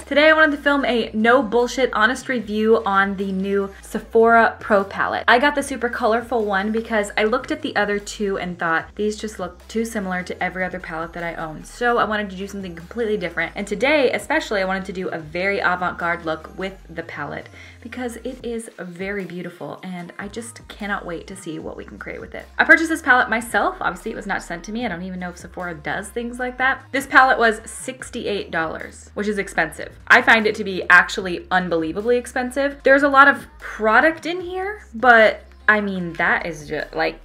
Today I wanted to film a no bullshit honest review on the new Sephora Pro palette. I got the super colorful one because I looked at the other two and thought these just look too similar to every other palette that I own. So I wanted to do something completely different. And today especially I wanted to do a very avant-garde look with the palette because it is very beautiful and I just cannot wait to see what we can create with it. I purchased this palette myself. Obviously it was not sent to me. I don't even know if Sephora does things like that. This palette was $68, which is expensive. I find it to be actually unbelievably expensive. There's a lot of product in here, but I mean, that is just like,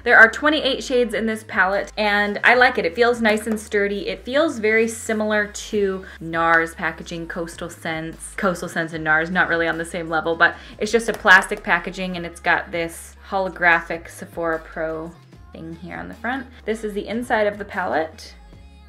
there are 28 shades in this palette and I like it. It feels nice and sturdy. It feels very similar to NARS packaging, Coastal Scents. Coastal Scents and NARS, not really on the same level, but it's just a plastic packaging and it's got this holographic Sephora Pro thing here on the front. This is the inside of the palette.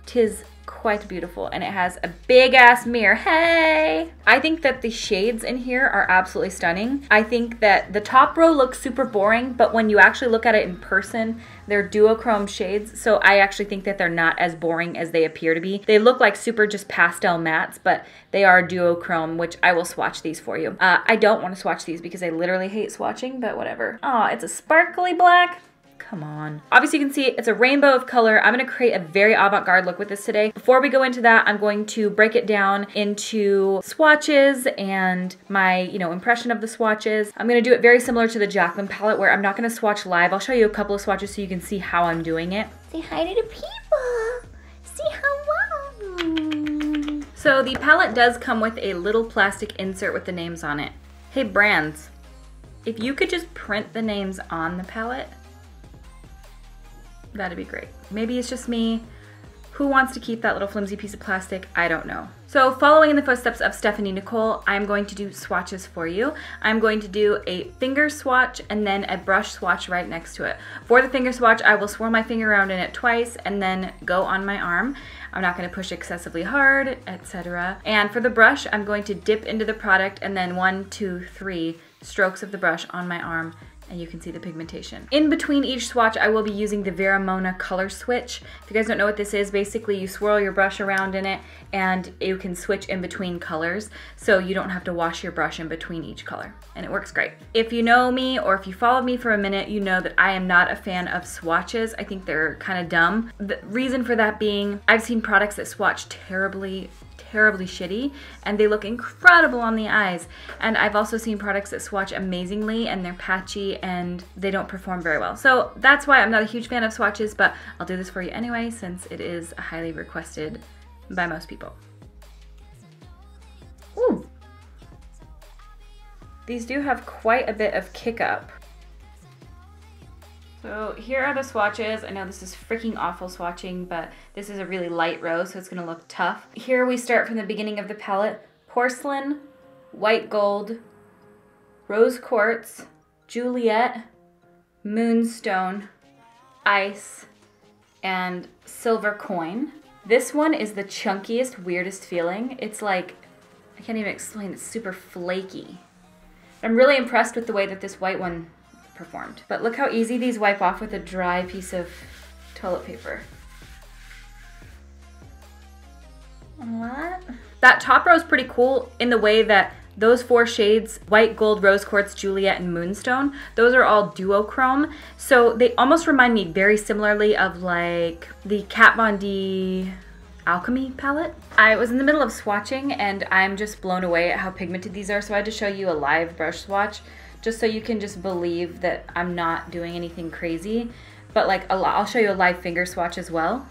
'Tis quite beautiful and it has a big ass mirror. Hey! I think that the shades in here are absolutely stunning. I think that the top row looks super boring, but when you actually look at it in person, they're duochrome shades, so I actually think that they're not as boring as they appear to be. They look like super just pastel mattes, but they are duochrome, which I will swatch these for you. I don't want to swatch these because I literally hate swatching, but whatever. Oh, it's a sparkly black. Come on. Obviously you can see it's a rainbow of color. I'm gonna create a very avant-garde look with this today. Before we go into that, I'm going to break it down into swatches and my, impression of the swatches. I'm gonna do it very similar to the Jaclyn palette where I'm not gonna swatch live. I'll show you a couple of swatches so you can see how I'm doing it. Say hi to the people. Say hello. So the palette does come with a little plastic insert with the names on it. Hey brands, if you could just print the names on the palette, that'd be great. Maybe it's just me. Who wants to keep that little flimsy piece of plastic? I don't know. So following in the footsteps of Stephanie Nicole, I'm going to do swatches for you. I'm going to do a finger swatch and then a brush swatch right next to it. For the finger swatch, I will swirl my finger around in it twice and then go on my arm. I'm not gonna push excessively hard, etc. And for the brush, I'm going to dip into the product and then 1, 2, 3 strokes of the brush on my arm, and you can see the pigmentation. In between each swatch, I will be using the Vera Mona color switch. If you guys don't know what this is, basically you swirl your brush around in it and you can switch in between colors, so you don't have to wash your brush in between each color, and it works great. If you know me or if you followed me for a minute, you know that I am not a fan of swatches. I think they're kind of dumb. The reason for that being, I've seen products that swatch terribly shitty and they look incredible on the eyes, and I've also seen products that swatch amazingly and they're patchy and they don't perform very well. So that's why I'm not a huge fan of swatches, but I'll do this for you anyway since it is highly requested by most people. Ooh. These do have quite a bit of kick up. So here are the swatches. I know this is freaking awful swatching, but this is a really light rose, so it's gonna look tough. Here we start from the beginning of the palette. Porcelain, white gold, rose quartz, Juliet, moonstone, ice, and silver coin. This one is the chunkiest, weirdest feeling. It's like, I can't even explain, it's super flaky. I'm really impressed with the way that this white one performed. But look how easy these wipe off with a dry piece of toilet paper. What? That top row is pretty cool in the way that those 4 shades, white, gold, rose quartz, Juliet, and moonstone, those are all duochrome. So they almost remind me very similarly of like the Kat Von D Alchemy palette. I was in the middle of swatching and I'm just blown away at how pigmented these are, so I had to show you a live brush swatch just so you can just believe that I'm not doing anything crazy. But like I'll show you a live finger swatch as well.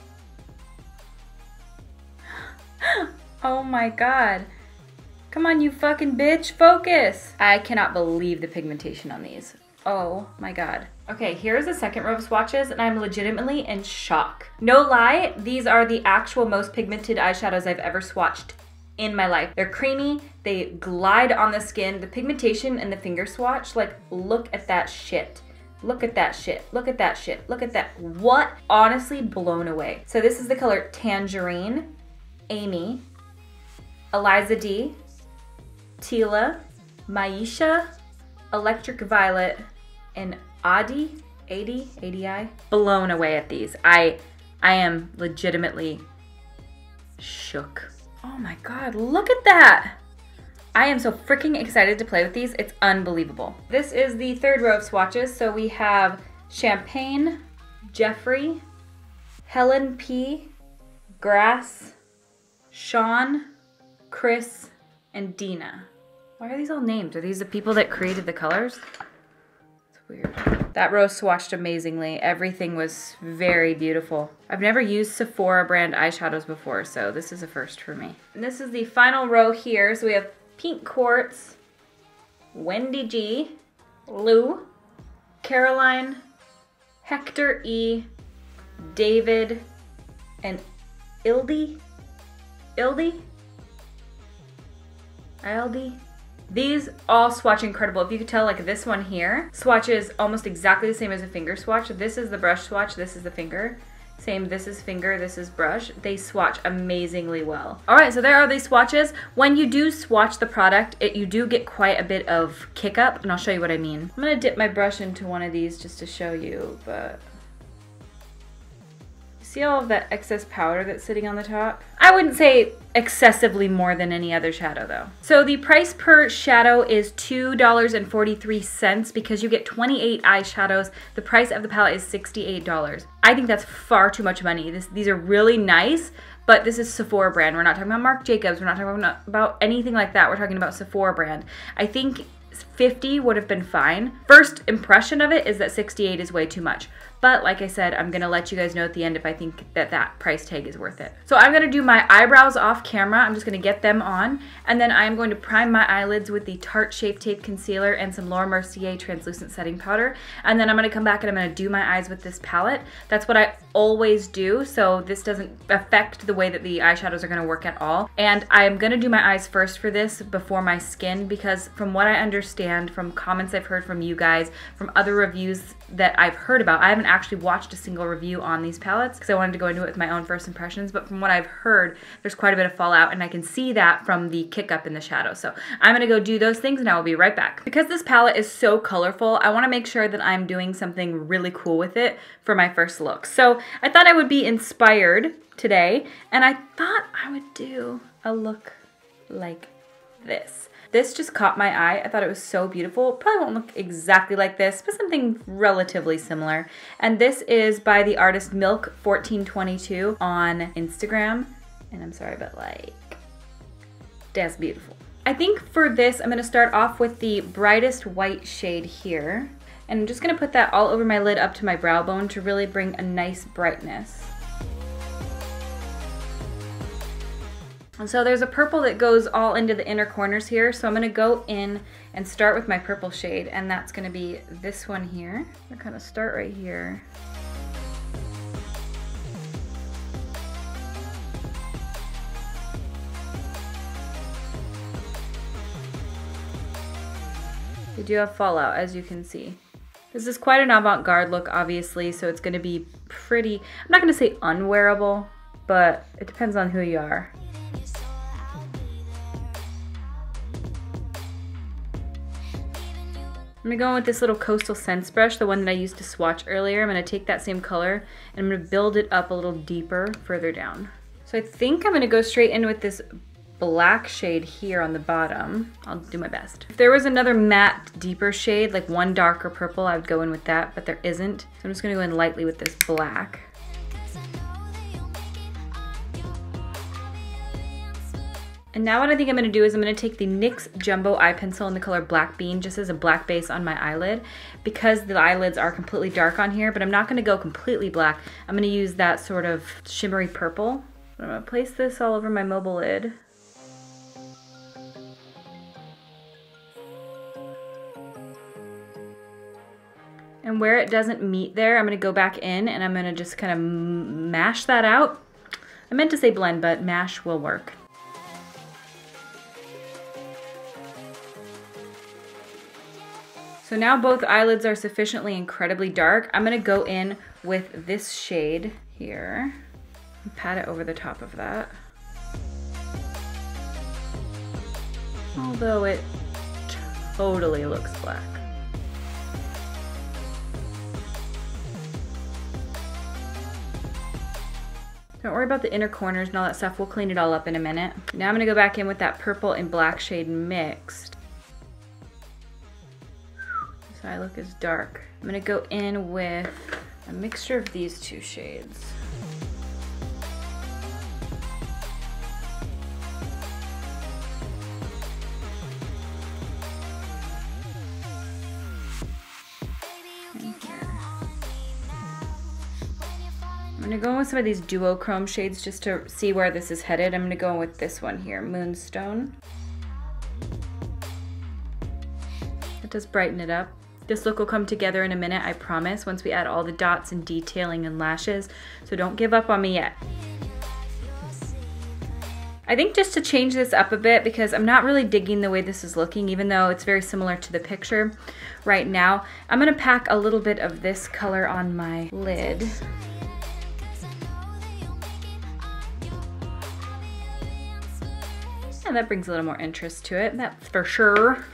Oh my god. Come on, you fucking bitch, focus! I cannot believe the pigmentation on these. Oh my god. Okay, here's the second row of swatches and I'm legitimately in shock. No lie, these are the actual most pigmented eyeshadows I've ever swatched in my life. They're creamy, they glide on the skin. The pigmentation in the finger swatch, like look at that shit. Look at that shit. Look at that shit. Look at that. What? Honestly, blown away. So this is the color Tangerine, Amy, Eliza D, Tila, Maisha, Electric Violet, and Adi. Blown away at these. I am legitimately shook. Oh my God, look at that. I am so freaking excited to play with these. It's unbelievable. This is the third row of swatches. So we have Champagne, Jeffrey, Helen P, Grass, Sean, Chris, and Dina. Why are these all named? Are these the people that created the colors? It's weird. That row swatched amazingly. Everything was very beautiful. I've never used Sephora brand eyeshadows before, so this is a first for me. And this is the final row here. So we have Pink Quartz, Wendy G, Lou, Caroline, Hector E, David, and Ildi? These all swatch incredible. If you could tell, like this one here swatches almost exactly the same as a finger swatch. This is the brush swatch, this is the finger. Same, this is finger, this is brush. They swatch amazingly well. All right, so there are these swatches. When you do swatch the product, you do get quite a bit of kick up, and I'll show you what I mean. I'm gonna dip my brush into one of these just to show you, but see all of that excess powder that's sitting on the top? I wouldn't say excessively more than any other shadow though. So the price per shadow is $2.43 because you get 28 eyeshadows. The price of the palette is $68. I think that's far too much money. These are really nice, but this is Sephora brand. We're not talking about Marc Jacobs. We're not talking about anything like that. We're talking about Sephora brand. I think 50 would have been fine. First impression of it is that 68 is way too much. But like I said, I'm gonna let you guys know at the end if I think that that price tag is worth it. So I'm gonna do my eyebrows off camera. I'm just gonna get them on. And then I'm going to prime my eyelids with the Tarte Shape Tape Concealer and some Laura Mercier Translucent Setting Powder. And then I'm gonna come back and I'm gonna do my eyes with this palette. That's what I always do. So this doesn't affect the way that the eyeshadows are gonna work at all. And I'm gonna do my eyes first for this before my skin, because from what I understand, from comments I've heard from you guys, from other reviews that I've heard about, I haven't actually watched a single review on these palettes because I wanted to go into it with my own first impressions, but from what I've heard, there's quite a bit of fallout, and I can see that from the kick up in the shadow. So I'm gonna go do those things and I will be right back. Because this palette is so colorful, I wanna make sure that I'm doing something really cool with it for my first look. So I thought I would be inspired today, and I thought I would do a look like this. This just caught my eye. I thought it was so beautiful. Probably won't look exactly like this, but something relatively similar. And this is by the artist Milk1422 on Instagram. And I'm sorry, but like, that's beautiful. I think for this, I'm gonna start off with the brightest white shade here. And I'm just gonna put that all over my lid up to my brow bone to really bring a nice brightness. And so there's a purple that goes all into the inner corners here. So I'm gonna go in and start with my purple shade, and that's gonna be this one here. I'm gonna kind of start right here. We do have fallout, as you can see. This is quite an avant-garde look, obviously, so it's gonna be pretty, I'm not gonna say unwearable, but it depends on who you are. I'm gonna go in with this little Coastal Scents brush, the one that I used to swatch earlier. I'm gonna take that same color and I'm gonna build it up a little deeper further down. So I think I'm gonna go straight in with this black shade here on the bottom. I'll do my best. If there was another matte, deeper shade, like one darker purple, I would go in with that, but there isn't. So I'm just gonna go in lightly with this black. And now what I think I'm gonna do is I'm gonna take the NYX Jumbo Eye Pencil in the color Black Bean, just as a black base on my eyelid, because the eyelids are completely dark on here, but I'm not gonna go completely black. I'm gonna use that sort of shimmery purple. I'm gonna place this all over my mobile lid. And where it doesn't meet there, I'm gonna go back in and I'm gonna just kind of mash that out. I meant to say blend, but mash will work. So So now both eyelids are sufficiently incredibly dark. I'm gonna go in with this shade here and pat it over the top of that. Although it totally looks black. Don't worry about the inner corners and all that stuff. We'll clean it all up in a minute. Now I'm gonna go back in with that purple and black shade mixed. This eye look is dark. I'm gonna go in with a mixture of these two shades. I'm gonna go in with some of these duochrome shades just to see where this is headed. I'm gonna go in with this one here, Moonstone. It does brighten it up. This look will come together in a minute, I promise, once we add all the dots and detailing and lashes. So don't give up on me yet. I think just to change this up a bit, because I'm not really digging the way this is looking, even though it's very similar to the picture right now, I'm gonna pack a little bit of this color on my lid. And that brings a little more interest to it, that's for sure.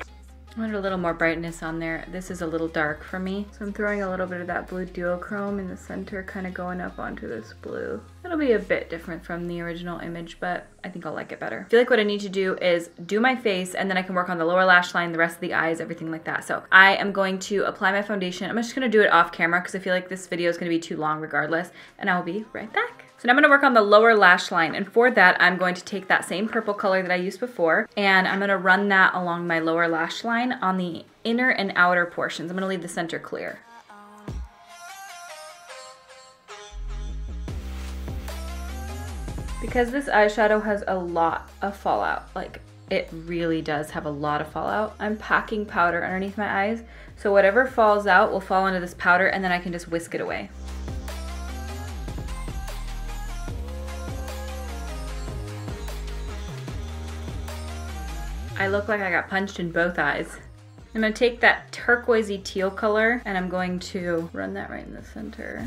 I wanted a little more brightness on there. This is a little dark for me. So I'm throwing a little bit of that blue duochrome in the center, kind of going up onto this blue. It'll be a bit different from the original image, but I think I'll like it better. I feel like what I need to do is do my face, and then I can work on the lower lash line, the rest of the eyes, everything like that. So I am going to apply my foundation. I'm just gonna do it off camera because I feel like this video is gonna be too long regardless, and I will be right back. So now I'm gonna work on the lower lash line, and for that I'm going to take that same purple color that I used before, and I'm gonna run that along my lower lash line on the inner and outer portions. I'm gonna leave the center clear. Because this eyeshadow has a lot of fallout, like it really does have a lot of fallout, I'm packing powder underneath my eyes, so whatever falls out will fall into this powder, and then I can just whisk it away. I look like I got punched in both eyes. I'm gonna take that turquoisey teal color and I'm going to run that right in the center.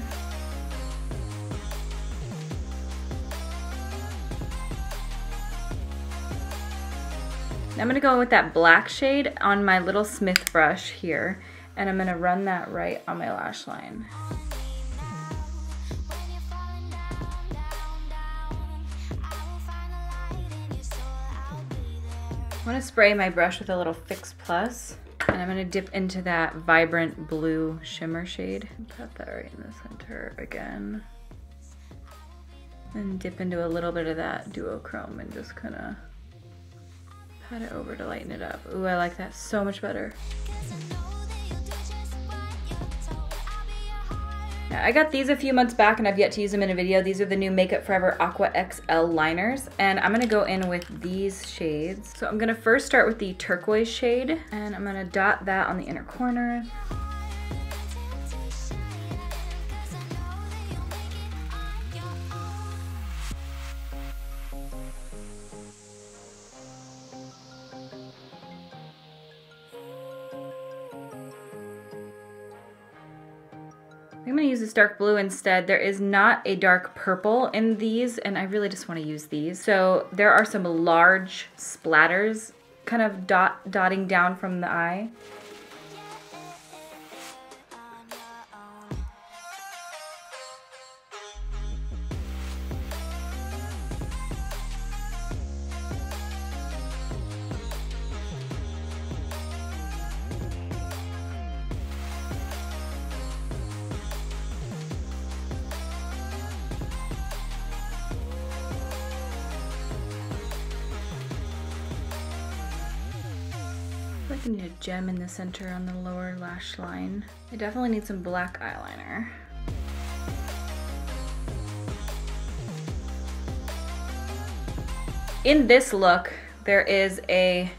Now I'm gonna go in with that black shade on my little Smith brush here, and I'm gonna run that right on my lash line. I want to spray my brush with a little Fix Plus, and I'm going to dip into that vibrant blue shimmer shade. Put that right in the center again. And dip into a little bit of that duochrome and just kind of pat it over to lighten it up. Ooh, I like that so much better. I got these a few months back and I've yet to use them in a video. These are the new Makeup Forever Aqua XL liners, and I'm gonna go in with these shades. So I'm gonna first start with the turquoise shade, and I'm gonna dot that on the inner corners. I'm gonna use this dark blue instead. There is not a dark purple in these, and I really just wanna use these. So there are some large splatters kind of dotting down from the eye. I need a gem in the center on the lower lash line. I definitely need some black eyeliner. In this look, there is a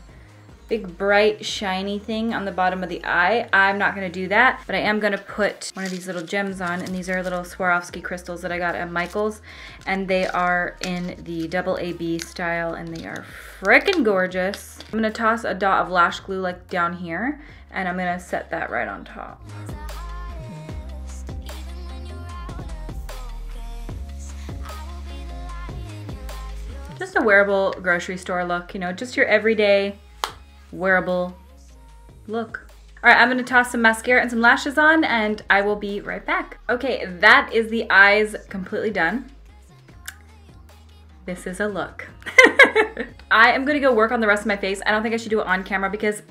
big bright shiny thing on the bottom of the eye. I'm not gonna do that, but I am gonna put one of these little gems on, and these are little Swarovski crystals that I got at Michael's, and they are in the double AB style, and they are freaking gorgeous. I'm gonna toss a dot of lash glue like down here, and I'm gonna set that right on top. Just a wearable grocery store look, you know, just your everyday wearable look. All right, I'm gonna toss some mascara and some lashes on, and I will be right back. Okay, that is the eyes completely done. This is a look. I am gonna go work on the rest of my face. I don't think I should do it on camera because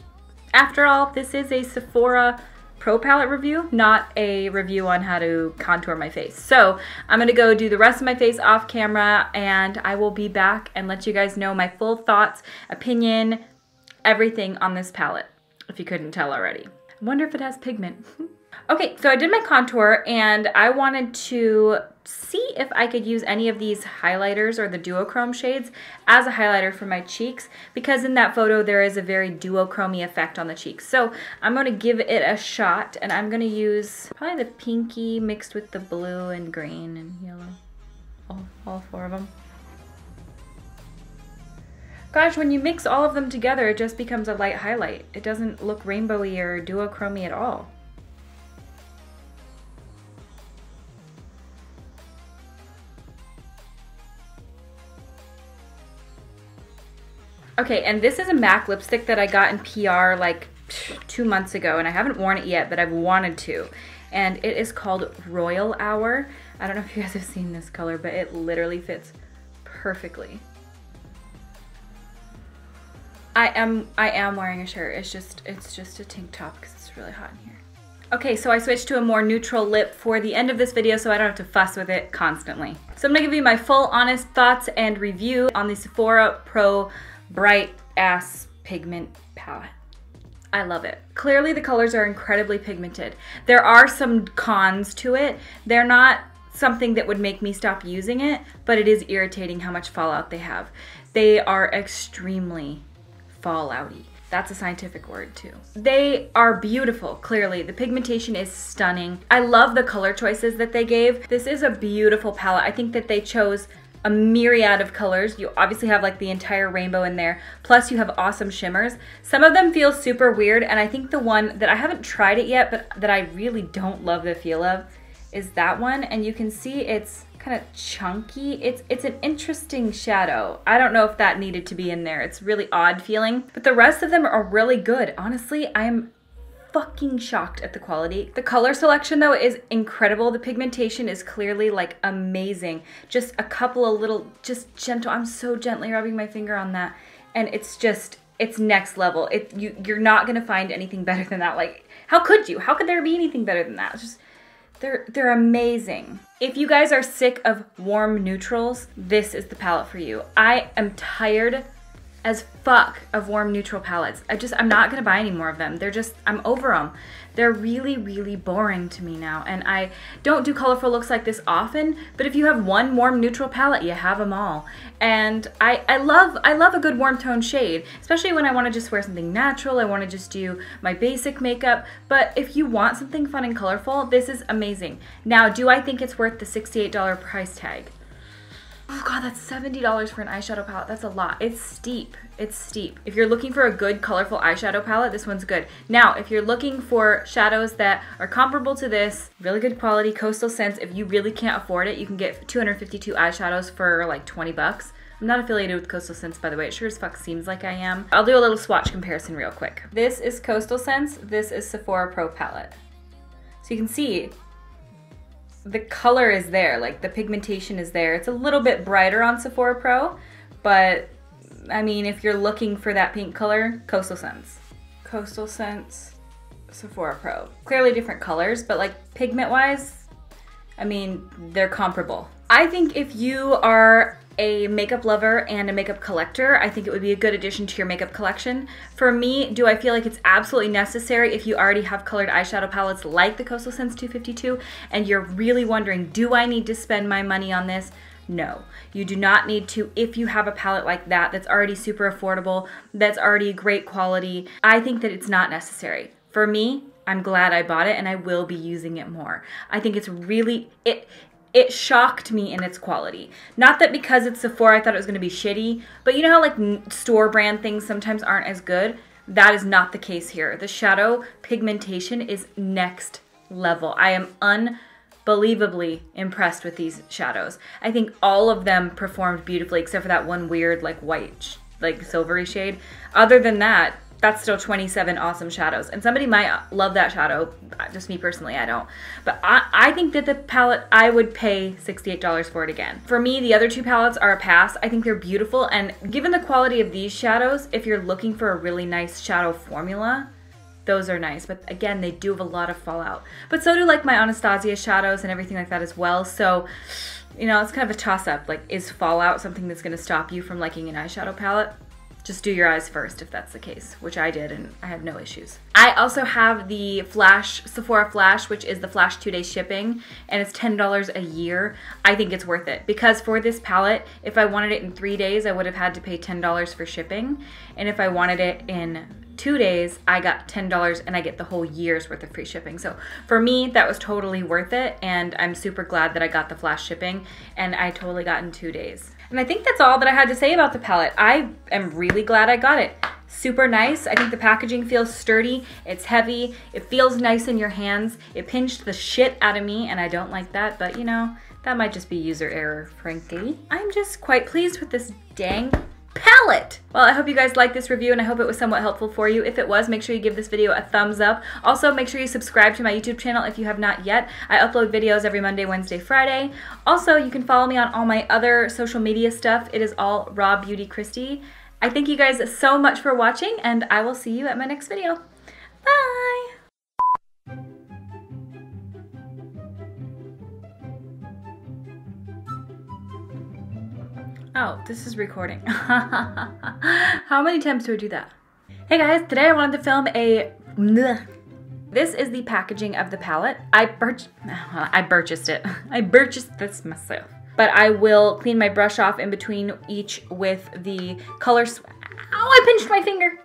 after all, this is a Sephora Pro Palette review, not a review on how to contour my face. So I'm gonna go do the rest of my face off camera, and I will be back and let you guys know my full thoughts, opinion, everything on this palette, if you couldn't tell already. I wonder if it has pigment. Okay, so I did my contour, and I wanted to see if I could use any of these highlighters or the duochrome shades as a highlighter for my cheeks, because in that photo there is a very duochrome-y effect on the cheeks. So I'm going to give it a shot, and I'm going to use probably the pinky mixed with the blue and green and yellow, all four of them. Gosh, when you mix all of them together, it just becomes a light highlight. It doesn't look rainbowy or duochrome-y at all. Okay, and this is a MAC lipstick that I got in PR like 2 months ago, and I haven't worn it yet, but I've wanted to. And it is called Royal Hour. I don't know if you guys have seen this color, but it literally fits perfectly. I am wearing a shirt. It's just a tank top because it's really hot in here. Okay, so I switched to a more neutral lip for the end of this video so I don't have to fuss with it constantly. So I'm gonna give you my full honest thoughts and review on the Sephora Pro Bright Ass Pigment Palette. I love it. Clearly the colors are incredibly pigmented. There are some cons to it. They're not something that would make me stop using it, but it is irritating how much fallout they have. They are extremely fallouty. That's a scientific word too. They are beautiful, clearly. The pigmentation is stunning. I love the color choices that they gave. This is a beautiful palette. I think that they chose a myriad of colors. You obviously have like the entire rainbow in there, plus you have awesome shimmers. Some of them feel super weird, and I think the one that I haven't tried it yet, but that I really don't love the feel of, is that one. And you can see it's kind of chunky. It's an interesting shadow. I don't know if that needed to be in there. It's really odd feeling, but the rest of them are really good. Honestly, I am fucking shocked at the quality. The color selection though is incredible. The pigmentation is clearly like amazing. Just a couple of little, just gentle, I'm so gently rubbing my finger on that, and it's next level. You're not gonna find anything better than that. Like, how could you? How could there be anything better than that? It's just, they're amazing. If you guys are sick of warm neutrals, this is the palette for you. I am tired as fuck of warm neutral palettes. I'm not gonna buy any more of them. I'm over them. They're really, really boring to me now. And I don't do colorful looks like this often, but if you have one warm neutral palette, you have them all. And I love a good warm tone shade, especially when I wanna just wear something natural, I wanna just do my basic makeup. But if you want something fun and colorful, this is amazing. Now, do I think it's worth the $68 price tag? Oh God, that's $70 for an eyeshadow palette. That's a lot. It's steep. It's steep. If you're looking for a good colorful eyeshadow palette, this one's good. Now, if you're looking for shadows that are comparable to this, really good quality, Coastal Scents, if you really can't afford it, you can get 252 eyeshadows for like 20 bucks. I'm not affiliated with Coastal Scents, by the way. It sure as fuck seems like I am. I'll do a little swatch comparison real quick. This is Coastal Scents. This is Sephora Pro Palette. So you can see the color is there, like the pigmentation is there. It's a little bit brighter on Sephora Pro, but I mean, if you're looking for that pink color, Coastal Scents. Coastal Scents, Sephora Pro. Clearly different colors, but like pigment-wise, I mean, they're comparable. I think if you are a makeup lover and a makeup collector, I think it would be a good addition to your makeup collection. For me, do I feel like it's absolutely necessary if you already have colored eyeshadow palettes like the Coastal Scents 252 and you're really wondering, do I need to spend my money on this? No, you do not need to. If you have a palette like that that's already super affordable, that's already great quality, I think that it's not necessary. For me, I'm glad I bought it and I will be using it more. I think it's really, it shocked me in its quality. Not that because it's Sephora I thought it was going to be shitty, but you know how like store brand things sometimes aren't as good? That is not the case here. The shadow pigmentation is next level. I am unbelievably impressed with these shadows. I think all of them performed beautifully except for that one weird like white, like silvery shade. Other than that, that's still 27 awesome shadows. And somebody might love that shadow. Just me personally, I don't. But I think that the palette, I would pay $68 for it again. For me, the other two palettes are a pass. I think they're beautiful. And given the quality of these shadows, if you're looking for a really nice shadow formula, those are nice. But again, they do have a lot of fallout. But so do like my Anastasia shadows and everything like that as well. So, you know, it's kind of a toss-up. Like, is fallout something that's going to stop you from liking an eyeshadow palette? Just do your eyes first if that's the case, which I did and I had no issues. I also have the Flash, Sephora Flash, which is the Flash 2-day shipping, and it's $10 a year. I think it's worth it because for this palette, if I wanted it in 3 days, I would have had to pay $10 for shipping. And if I wanted it in 2 days, I got $10 and I get the whole year's worth of free shipping. So for me, that was totally worth it. And I'm super glad that I got the flash shipping and I totally got in 2 days. And I think that's all that I had to say about the palette. I am really glad I got it. Super nice. I think the packaging feels sturdy. It's heavy. It feels nice in your hands. It pinched the shit out of me and I don't like that, but you know, that might just be user error, frankly. I'm just quite pleased with this dang palette. Well, I hope you guys liked this review and I hope it was somewhat helpful for you. If it was, make sure you give this video a thumbs up. Also, make sure you subscribe to my YouTube channel if you have not yet. I upload videos every Monday, Wednesday, Friday. Also, you can follow me on all my other social media stuff. It is all RawBeautyKristi. I thank you guys so much for watching and I will see you at my next video. Bye! Oh, this is recording. How many times do I do that? Hey guys, today I wanted to film a... This is the packaging of the palette. I purchased it. I purchased this myself. But I will clean my brush off in between each with the colors. Ow, I pinched my finger.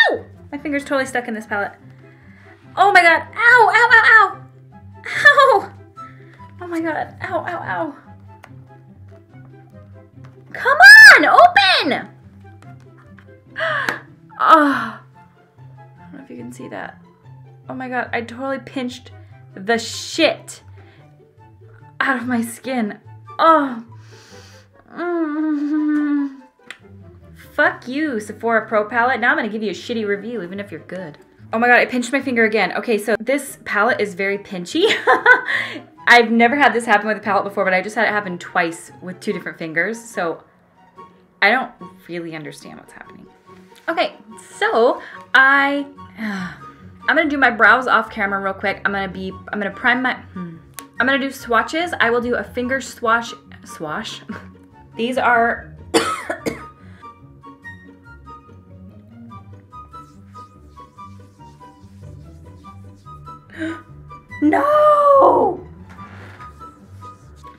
Ow! My finger's totally stuck in this palette. Oh my god. Ow, ow, ow, ow. Ow! Oh my god. Ow, ow, ow. Come on, open! Oh, I don't know if you can see that. Oh my god, I totally pinched the shit out of my skin. Oh. Fuck you, Sephora Pro Palette. Now I'm gonna give you a shitty review, even if you're good. Oh my god, I pinched my finger again. Okay, so this palette is very pinchy. I've never had this happen with a palette before, but I just had it happen twice with 2 different fingers, so I don't really understand what's happening. Okay, so I'm gonna do my brows off camera real quick. I'm gonna prime my, I'm gonna do swatches. I will do a finger swash. These are, no!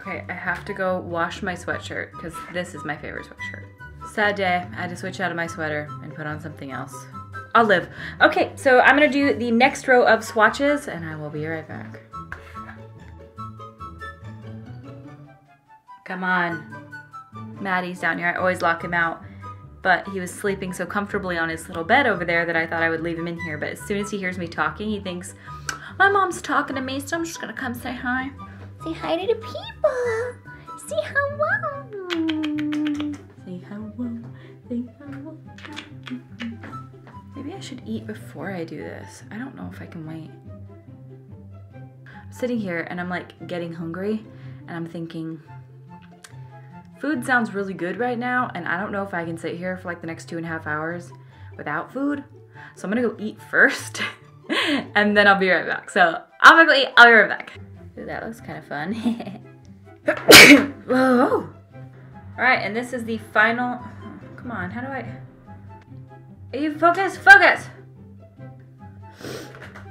Okay, I have to go wash my sweatshirt because this is my favorite sweatshirt. Sad day, I had to switch out of my sweater and put on something else. I'll live. Okay, so I'm gonna do the next row of swatches and I will be right back. Come on. Maddie's down here, I always lock him out. But he was sleeping so comfortably on his little bed over there that I thought I would leave him in here. But as soon as he hears me talking, he thinks, my mom's talking to me, so I'm just gonna come say hi. Say hi to the people. Say hello. Say hello. Say hello. Maybe I should eat before I do this. I don't know if I can wait. I'm sitting here and I'm like getting hungry and I'm thinking, food sounds really good right now and I don't know if I can sit here for like the next 2.5 hours without food. So I'm gonna go eat first and then I'll be right back. So I'm gonna go eat, I'll be right back. Ooh, that looks kind of fun. Whoa. All right, and this is the final, come on, how do I, you focus, focus.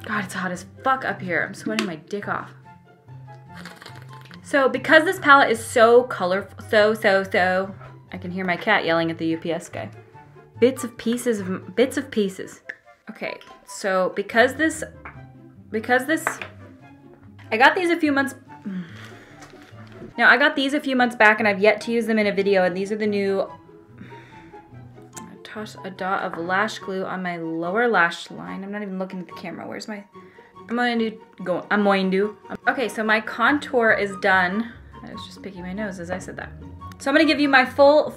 God, it's hot as fuck up here. I'm sweating my dick off. So because this palette is so colorful, so, I can hear my cat yelling at the UPS guy. Bits of pieces. Okay, so because this, I got these a few months, now I got these a few months back and I've yet to use them in a video, and these are the new, I toss a dot of lash glue on my lower lash line. I'm not even looking at the camera. Where's my, I'm going to. Okay, so my contour is done. I was just picking my nose as I said that. So I'm gonna give you my full.